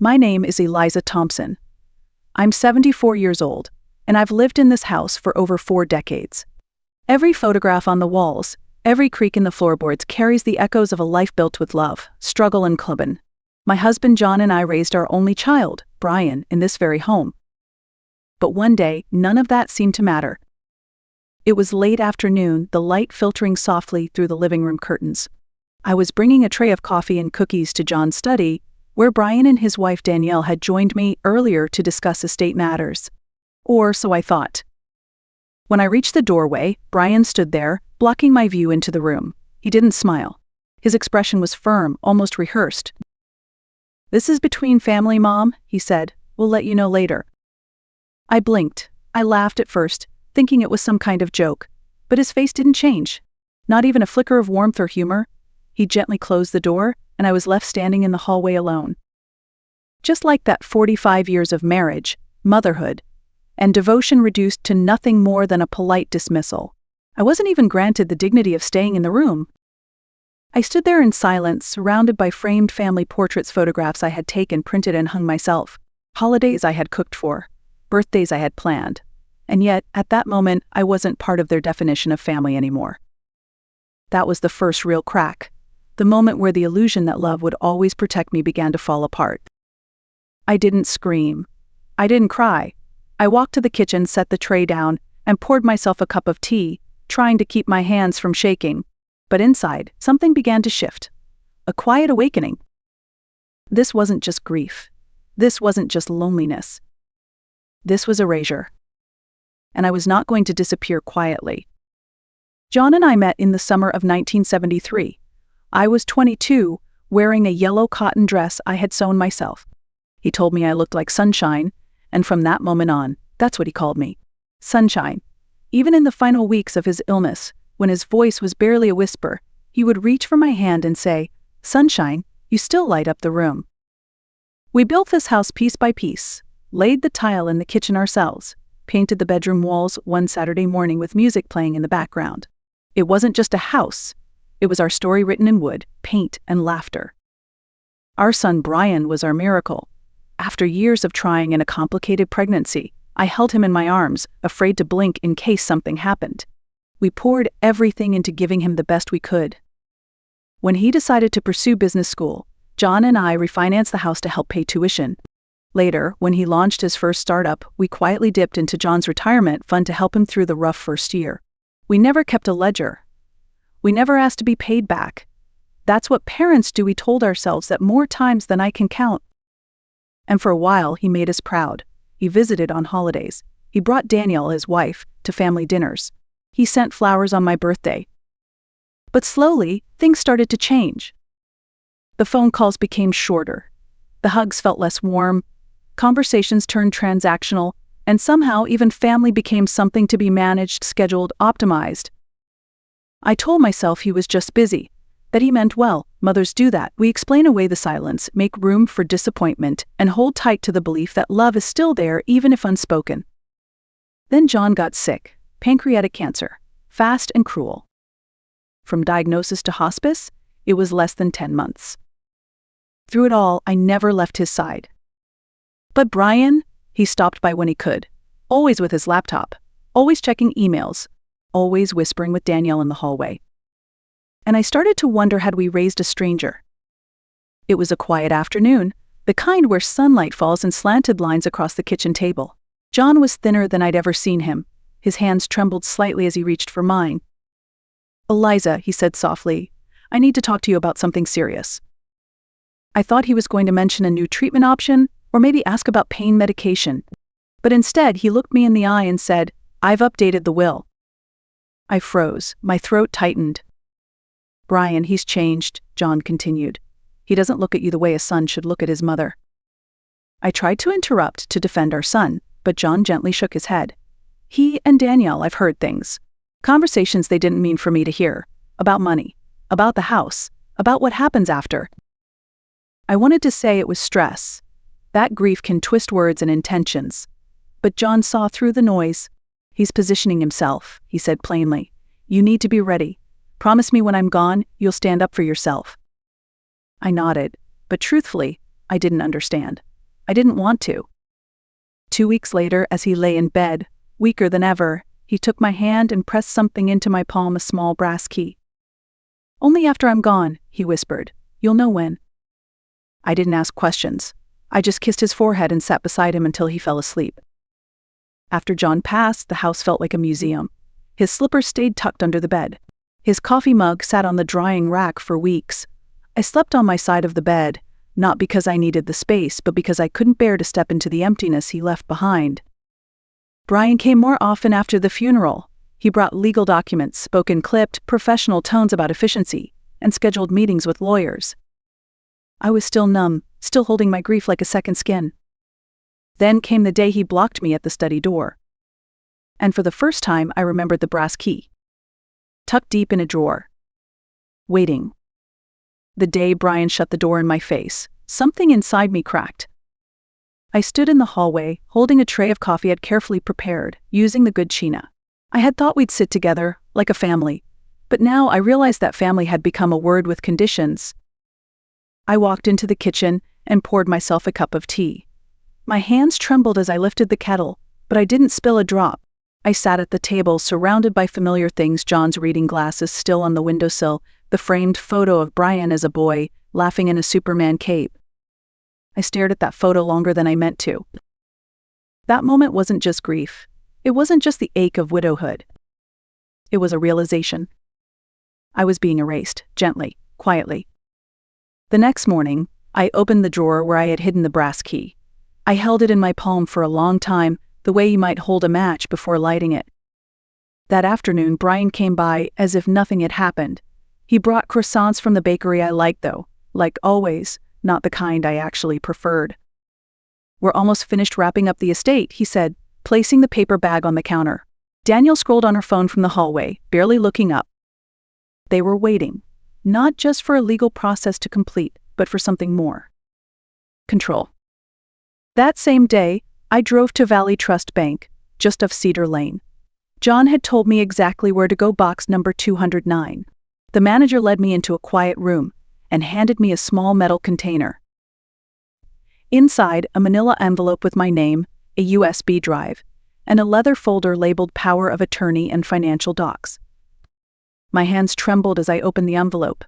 My name is Eliza Thompson. I'm 74 years old, and I've lived in this house for over 4 decades. Every photograph on the walls, every creak in the floorboards carries the echoes of a life built with love, struggle, and clubbin'. My husband John and I raised our only child, Brian, in this very home. But one day, none of that seemed to matter. It was late afternoon, the light filtering softly through the living room curtains. I was bringing a tray of coffee and cookies to John's study, where Brian and his wife Danielle had joined me earlier to discuss estate matters. Or so I thought. When I reached the doorway, Brian stood there, blocking my view into the room. He didn't smile. His expression was firm, almost rehearsed. "This is between family, Mom," he said. "We'll let you know later." I blinked. I laughed at first, thinking it was some kind of joke, but his face didn't change. Not even a flicker of warmth or humor. He gently closed the door, and I was left standing in the hallway alone. Just like that 45 years of marriage, motherhood, and devotion reduced to nothing more than a polite dismissal. I wasn't even granted the dignity of staying in the room. I stood there in silence, surrounded by framed family portraits, photographs I had taken, printed, and hung myself, holidays I had cooked for, birthdays I had planned. And yet, at that moment, I wasn't part of their definition of family anymore. That was the first real crack. The moment where the illusion that love would always protect me began to fall apart. I didn't scream. I didn't cry. I walked to the kitchen, set the tray down, and poured myself a cup of tea, trying to keep my hands from shaking. But inside, something began to shift. A quiet awakening. This wasn't just grief. This wasn't just loneliness. This was erasure. And I was not going to disappear quietly. John and I met in the summer of 1973. I was 22, wearing a yellow cotton dress I had sewn myself. He told me I looked like sunshine, and from that moment on, that's what he called me. Sunshine. Even in the final weeks of his illness, when his voice was barely a whisper, he would reach for my hand and say, "Sunshine, you still light up the room." We built this house piece by piece, laid the tile in the kitchen ourselves, painted the bedroom walls one Saturday morning with music playing in the background. It wasn't just a house. It was our story written in wood, paint, and laughter. Our son Brian was our miracle. After years of trying in a complicated pregnancy, I held him in my arms, afraid to blink in case something happened. We poured everything into giving him the best we could. When he decided to pursue business school, John and I refinanced the house to help pay tuition. Later, when he launched his first startup, we quietly dipped into John's retirement fund to help him through the rough first year. We never kept a ledger. We never asked to be paid back. That's what parents do, we told ourselves that more times than I can count. And for a while, he made us proud. He visited on holidays. He brought Danielle, his wife, to family dinners. He sent flowers on my birthday. But slowly, things started to change. The phone calls became shorter. The hugs felt less warm. Conversations turned transactional, and somehow even family became something to be managed, scheduled, optimized. I told myself he was just busy, that he meant well. Mothers do that. We explain away the silence, make room for disappointment, and hold tight to the belief that love is still there even if unspoken. Then John got sick, pancreatic cancer, fast and cruel. From diagnosis to hospice, it was less than 10 months. Through it all, I never left his side. But Brian, he stopped by when he could, always with his laptop, always checking emails, always whispering with Danielle in the hallway. And I started to wonder, had we raised a stranger? It was a quiet afternoon, the kind where sunlight falls in slanted lines across the kitchen table. John was thinner than I'd ever seen him. His hands trembled slightly as he reached for mine. "Eliza," he said softly, "I need to talk to you about something serious." I thought he was going to mention a new treatment option, or maybe ask about pain medication. But instead, he looked me in the eye and said, "I've updated the will." I froze, my throat tightened. "Brian, he's changed," John continued. "He doesn't look at you the way a son should look at his mother." I tried to interrupt to defend our son, but John gently shook his head. "He and Danielle, I've heard things. Conversations they didn't mean for me to hear. About money. About the house. About what happens after." I wanted to say it was stress. That grief can twist words and intentions. But John saw through the noise. "He's positioning himself," he said plainly. "You need to be ready. Promise me when I'm gone, you'll stand up for yourself." I nodded, but truthfully, I didn't understand. I didn't want to. 2 weeks later, as he lay in bed, weaker than ever, he took my hand and pressed something into my palm, a small brass key. "Only after I'm gone," he whispered. "You'll know when." I didn't ask questions. I just kissed his forehead and sat beside him until he fell asleep. After John passed, the house felt like a museum. His slippers stayed tucked under the bed. His coffee mug sat on the drying rack for weeks. I slept on my side of the bed, not because I needed the space, but because I couldn't bear to step into the emptiness he left behind. Brian came more often after the funeral. He brought legal documents, spoke in clipped, professional tones about efficiency, and scheduled meetings with lawyers. I was still numb, still holding my grief like a second skin. Then came the day he blocked me at the study door. And for the first time, I remembered the brass key, tucked deep in a drawer, waiting. The day Brian shut the door in my face, something inside me cracked. I stood in the hallway, holding a tray of coffee I'd carefully prepared, using the good china. I had thought we'd sit together, like a family, but now I realized that family had become a word with conditions. I walked into the kitchen and poured myself a cup of tea. My hands trembled as I lifted the kettle, but I didn't spill a drop. I sat at the table, surrounded by familiar things: John's reading glasses still on the windowsill, the framed photo of Brian as a boy, laughing in a Superman cape. I stared at that photo longer than I meant to. That moment wasn't just grief. It wasn't just the ache of widowhood. It was a realization. I was being erased, gently, quietly. The next morning, I opened the drawer where I had hidden the brass key. I held it in my palm for a long time, the way you might hold a match before lighting it. That afternoon, Brian came by as if nothing had happened. He brought croissants from the bakery I liked, though, like always, not the kind I actually preferred. "We're almost finished wrapping up the estate," he said, placing the paper bag on the counter. Daniel scrolled on her phone from the hallway, barely looking up. They were waiting, not just for a legal process to complete, but for something more. Control. That same day, I drove to Valley Trust Bank, just off Cedar Lane. John had told me exactly where to go, box number 209. The manager led me into a quiet room and handed me a small metal container. Inside, a manila envelope with my name, a USB drive, and a leather folder labeled Power of Attorney and Financial Docs. My hands trembled as I opened the envelope.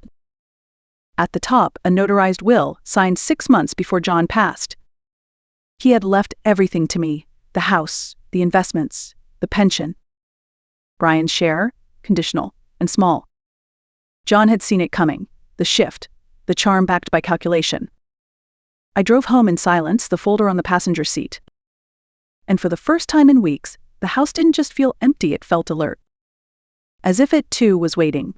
At the top, a notarized will, signed 6 months before John passed. He had left everything to me: the house, the investments, the pension. Brian's share, conditional and small. John had seen it coming, the shift, the charm backed by calculation. I drove home in silence, the folder on the passenger seat. And for the first time in weeks, the house didn't just feel empty, it felt alert. As if it too was waiting.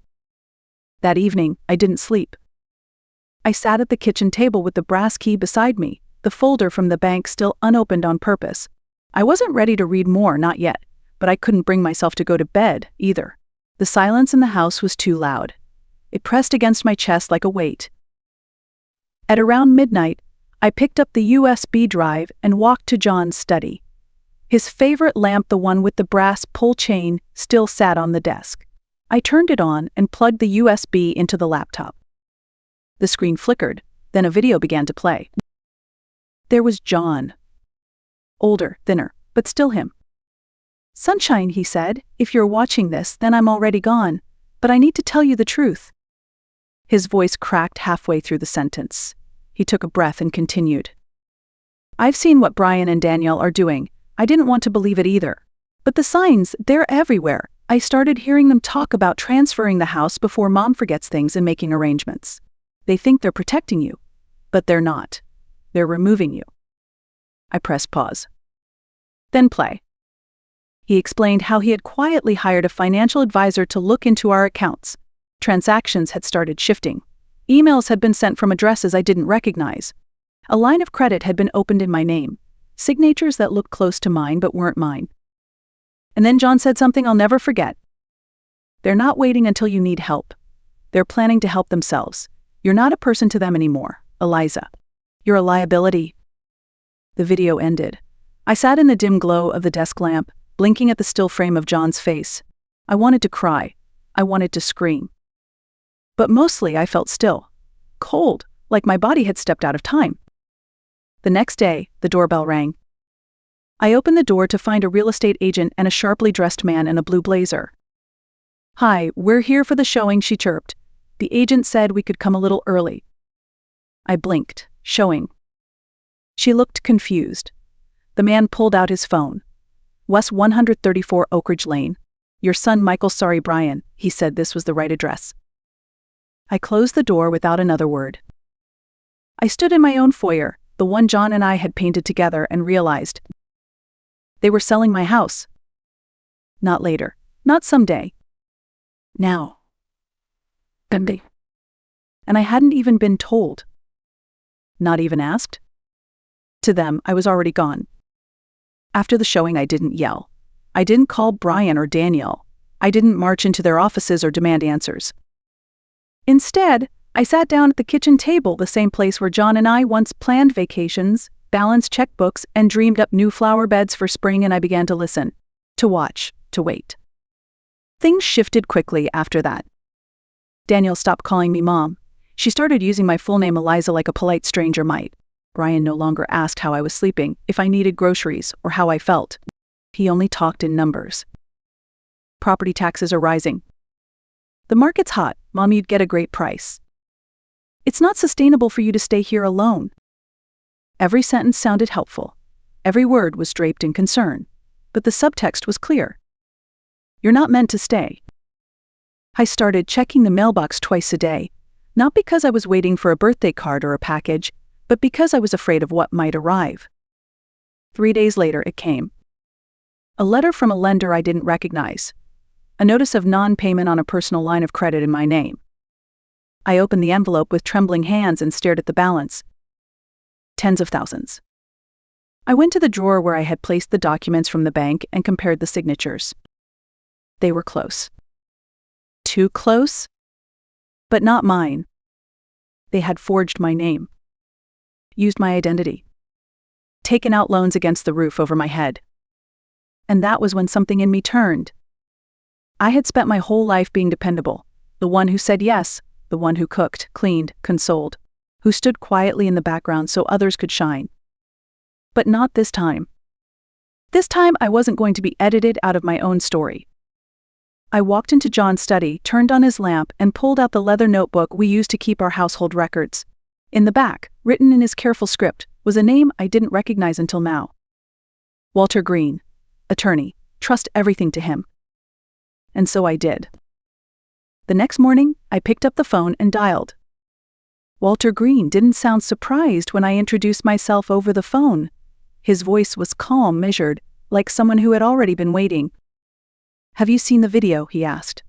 That evening, I didn't sleep. I sat at the kitchen table with the brass key beside me, the folder from the bank still unopened on purpose. I wasn't ready to read more, not yet, but I couldn't bring myself to go to bed, either. The silence in the house was too loud. It pressed against my chest like a weight. At around midnight, I picked up the USB drive and walked to John's study. His favorite lamp, the one with the brass pull chain, still sat on the desk. I turned it on and plugged the USB into the laptop. The screen flickered, then a video began to play. There was John. Older, thinner, but still him. "Sunshine," he said, "if you're watching this, then I'm already gone. But I need to tell you the truth." His voice cracked halfway through the sentence. He took a breath and continued. "I've seen what Brian and Danielle are doing. I didn't want to believe it either. But the signs, they're everywhere. I started hearing them talk about transferring the house before Mom forgets things and making arrangements. They think they're protecting you, but they're not. They're removing you." I pressed pause. Then play. He explained how he had quietly hired a financial advisor to look into our accounts. Transactions had started shifting. Emails had been sent from addresses I didn't recognize. A line of credit had been opened in my name. Signatures that looked close to mine but weren't mine. And then John said something I'll never forget. "They're not waiting until you need help. They're planning to help themselves. You're not a person to them anymore, Eliza. You're a liability." The video ended. I sat in the dim glow of the desk lamp, blinking at the still frame of John's face. I wanted to cry. I wanted to scream. But mostly I felt still. Cold, like my body had stepped out of time. The next day, the doorbell rang. I opened the door to find a real estate agent and a sharply dressed man in a blue blazer. "Hi, we're here for the showing," she chirped. "The agent said we could come a little early." I blinked. "Showing?" She looked confused. The man pulled out his phone. "West 134 Oak Ridge Lane. Your son Michael, sorry Brian," he said this was the right address. I closed the door without another word. I stood in my own foyer, the one John and I had painted together, and realized they were selling my house. Not later. Not someday. Now. And I hadn't even been told. Not even asked. To them, I was already gone. After the showing, I didn't yell. I didn't call Brian or Danielle. I didn't march into their offices or demand answers. Instead, I sat down at the kitchen table, the same place where John and I once planned vacations, balanced checkbooks, and dreamed up new flower beds for spring, and I began to listen, to watch, to wait. Things shifted quickly after that. Danielle stopped calling me Mom. She started using my full name Eliza like a polite stranger might. Brian no longer asked how I was sleeping, if I needed groceries, or how I felt. He only talked in numbers. Property taxes are rising. The market's hot, Mom, you'd get a great price. It's not sustainable for you to stay here alone. Every sentence sounded helpful. Every word was draped in concern. But the subtext was clear. You're not meant to stay. I started checking the mailbox twice a day, not because I was waiting for a birthday card or a package, but because I was afraid of what might arrive. 3 days later, it came. A letter from a lender I didn't recognize. A notice of non-payment on a personal line of credit in my name. I opened the envelope with trembling hands and stared at the balance. Tens of thousands. I went to the drawer where I had placed the documents from the bank and compared the signatures. They were close. Too close? But not mine. They had forged my name. Used my identity. Taken out loans against the roof over my head. And that was when something in me turned. I had spent my whole life being dependable, the one who said yes, the one who cooked, cleaned, consoled, who stood quietly in the background so others could shine. But not this time. This time I wasn't going to be edited out of my own story. I walked into John's study, turned on his lamp, and pulled out the leather notebook we used to keep our household records. In the back, written in his careful script, was a name I didn't recognize until now. Walter Green, attorney. Trust everything to him. And so I did. The next morning, I picked up the phone and dialed. Walter Green didn't sound surprised when I introduced myself over the phone. His voice was calm, measured, like someone who had already been waiting. "Have you seen the video?" he asked.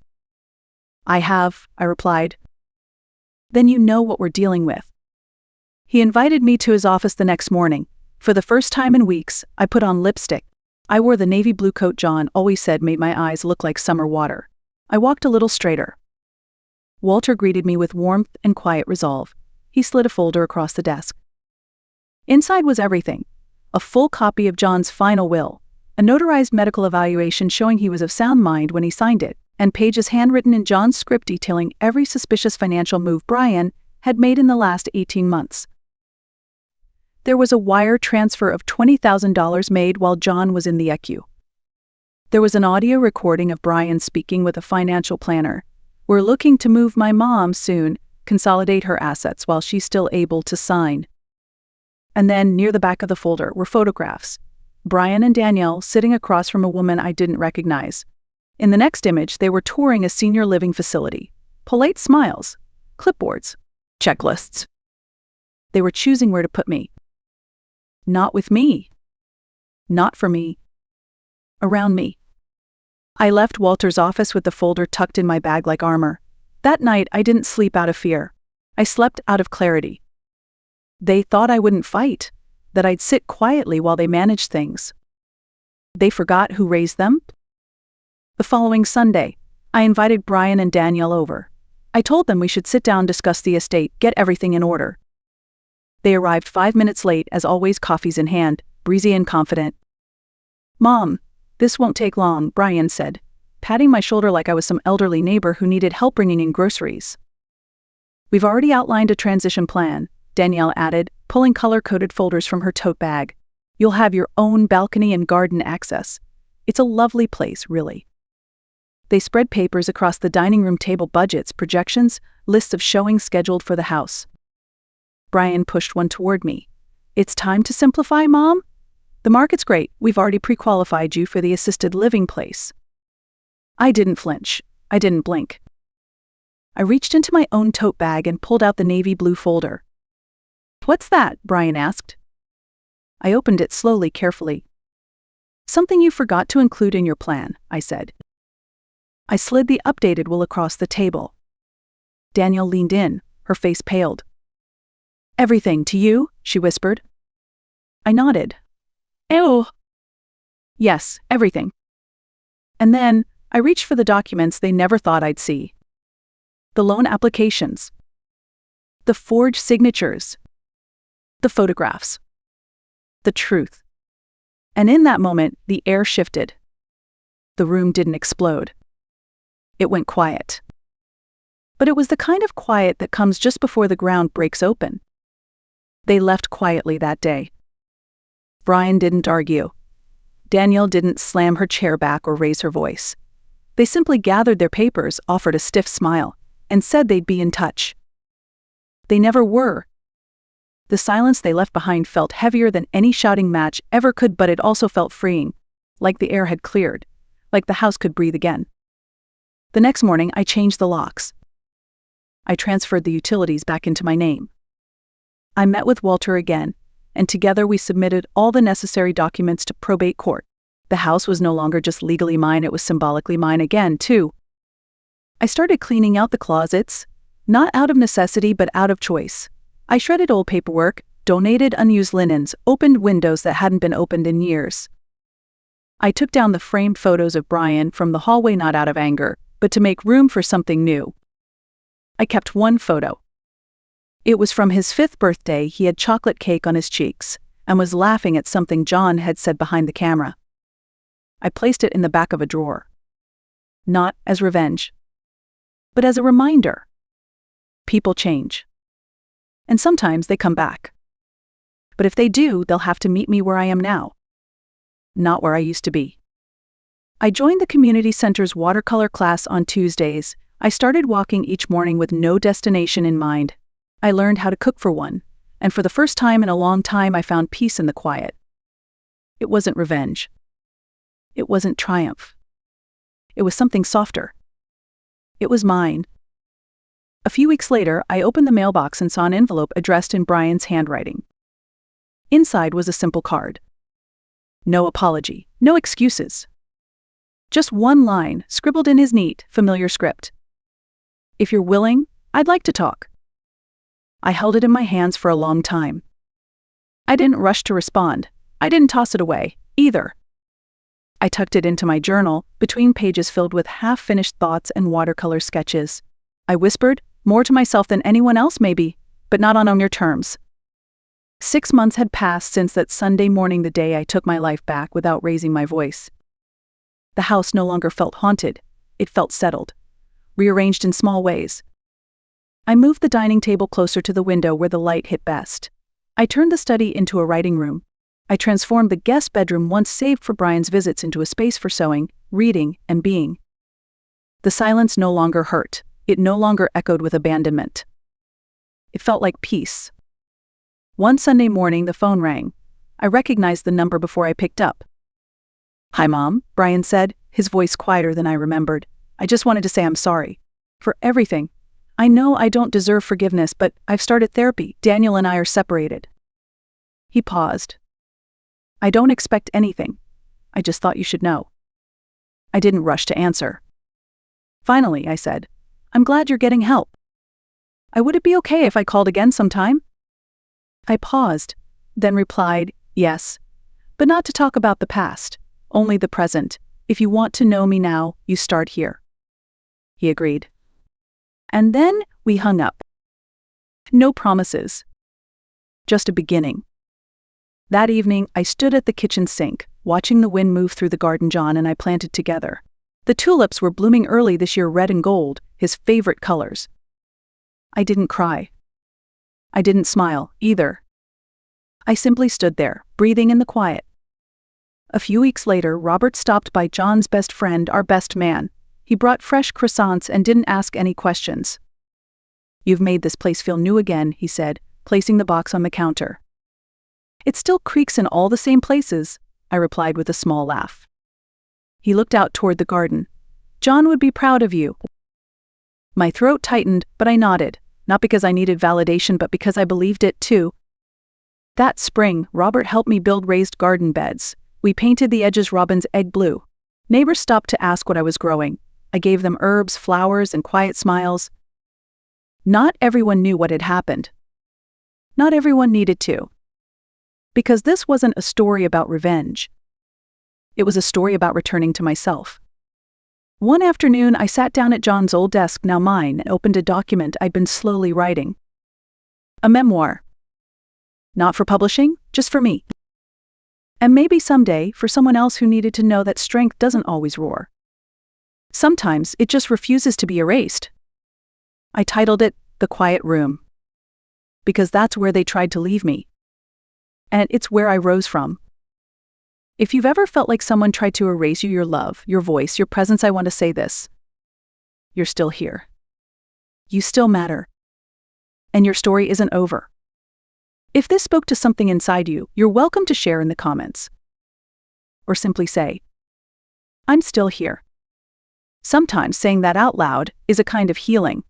"I have," I replied. "Then you know what we're dealing with." He invited me to his office the next morning. For the first time in weeks, I put on lipstick. I wore the navy blue coat John always said made my eyes look like summer water. I walked a little straighter. Walter greeted me with warmth and quiet resolve. He slid a folder across the desk. Inside was everything. A full copy of John's final will, a notarized medical evaluation showing he was of sound mind when he signed it, and pages handwritten in John's script detailing every suspicious financial move Brian had made in the last 18 months. There was a wire transfer of $20,000 made while John was in the ECU. There was an audio recording of Brian speaking with a financial planner. "We're looking to move my mom soon, consolidate her assets while she's still able to sign." And then, near the back of the folder, were photographs. Brian and Danielle sitting across from a woman I didn't recognize. In the next image, they were touring a senior living facility. Polite smiles, clipboards, checklists. They were choosing where to put me. Not with me. Not for me. Around me. I left Walter's office with the folder tucked in my bag like armor. That night, I didn't sleep out of fear. I slept out of clarity. They thought I wouldn't fight, that I'd sit quietly while they managed things. They forgot who raised them? The following Sunday, I invited Brian and Danielle over. I told them we should sit down, discuss the estate, get everything in order. They arrived 5 minutes late, as always, coffees in hand, breezy and confident. "Mom, this won't take long," Brian said, patting my shoulder like I was some elderly neighbor who needed help bringing in groceries. "We've already outlined a transition plan," Danielle added, pulling color-coded folders from her tote bag. "You'll have your own balcony and garden access. It's a lovely place, really." They spread papers across the dining room table, budgets, projections, lists of showings scheduled for the house. Brian pushed one toward me. "It's time to simplify, Mom? The market's great. We've already pre-qualified you for the assisted living place." I didn't flinch. I didn't blink. I reached into my own tote bag and pulled out the navy blue folder. "What's that?" Brian asked. I opened it slowly, carefully. "Something you forgot to include in your plan," I said. I slid the updated will across the table. Danielle leaned in, her face paled. "Everything to you?" she whispered. I nodded. "Ew." "Yes, everything." And then, I reached for the documents they never thought I'd see. The loan applications. The forged signatures. The photographs. The truth. And in that moment, the air shifted. The room didn't explode. It went quiet. But it was the kind of quiet that comes just before the ground breaks open. They left quietly that day. Brian didn't argue. Danielle didn't slam her chair back or raise her voice. They simply gathered their papers, offered a stiff smile, and said they'd be in touch. They never were. The silence they left behind felt heavier than any shouting match ever could, but it also felt freeing, like the air had cleared, like the house could breathe again. The next morning, I changed the locks. I transferred the utilities back into my name. I met with Walter again, and together we submitted all the necessary documents to probate court. The house was no longer just legally mine, it was symbolically mine again, too. I started cleaning out the closets, not out of necessity but out of choice. I shredded old paperwork, donated unused linens, opened windows that hadn't been opened in years. I took down the framed photos of Brian from the hallway, not out of anger, but to make room for something new. I kept one photo. It was from his 5th birthday. He had chocolate cake on his cheeks and was laughing at something John had said behind the camera. I placed it in the back of a drawer. Not as revenge, but as a reminder. People change. And sometimes they come back. But if they do, they'll have to meet me where I am now. Not where I used to be. I joined the community center's watercolor class on Tuesdays. I started walking each morning with no destination in mind. I learned how to cook for one, and for the first time in a long time I found peace in the quiet. It wasn't revenge. It wasn't triumph. It was something softer. It was mine. A few weeks later, I opened the mailbox and saw an envelope addressed in Brian's handwriting. Inside was a simple card. No apology, no excuses. Just one line, scribbled in his neat, familiar script. "If you're willing, I'd like to talk." I held it in my hands for a long time. I didn't rush to respond. I didn't toss it away, either. I tucked it into my journal, between pages filled with half-finished thoughts and watercolor sketches. I whispered, more to myself than anyone else maybe, but not on your terms. 6 months had passed since that Sunday morning, the day I took my life back without raising my voice. The house no longer felt haunted. It felt settled, rearranged in small ways. I moved the dining table closer to the window where the light hit best. I turned the study into a writing room. I transformed the guest bedroom once saved for Brian's visits into a space for sewing, reading, and being. The silence no longer hurt. It no longer echoed with abandonment. It felt like peace. One Sunday morning, the phone rang. I recognized the number before I picked up. "Hi, Mom," Brian said, his voice quieter than I remembered. "I just wanted to say I'm sorry. For everything. I know I don't deserve forgiveness, but I've started therapy. Daniel and I are separated." He paused. "I don't expect anything. I just thought you should know." I didn't rush to answer. Finally, I said, "I'm glad you're getting help. Would it be okay if I called again sometime?" I paused, then replied, "Yes, but not to talk about the past, only the present. If you want to know me now, you start here." He agreed. And then we hung up. No promises. Just a beginning. That evening, I stood at the kitchen sink, watching the wind move through the garden John and I planted together. The tulips were blooming early this year, red and gold, his favorite colors. I didn't cry. I didn't smile, either. I simply stood there, breathing in the quiet. A few weeks later, Robert stopped by John's best friend, our best man. He brought fresh croissants and didn't ask any questions. "You've made this place feel new again," he said, placing the box on the counter. "It still creaks in all the same places," I replied with a small laugh. He looked out toward the garden. "John would be proud of you." My throat tightened, but I nodded, not because I needed validation but because I believed it too. That spring, Robert helped me build raised garden beds. We painted the edges robin's egg blue. Neighbors stopped to ask what I was growing. I gave them herbs, flowers, and quiet smiles. Not everyone knew what had happened. Not everyone needed to. Because this wasn't a story about revenge. It was a story about returning to myself. One afternoon, I sat down at John's old desk, now mine, and opened a document I'd been slowly writing. A memoir. Not for publishing, just for me. And maybe someday, for someone else who needed to know that strength doesn't always roar. Sometimes it just refuses to be erased. I titled it, The Quiet Room. Because that's where they tried to leave me. And it's where I rose from. If you've ever felt like someone tried to erase you, your love, your voice, your presence, I want to say this. You're still here. You still matter. And your story isn't over. If this spoke to something inside you, you're welcome to share in the comments. Or simply say, I'm still here. Sometimes saying that out loud is a kind of healing.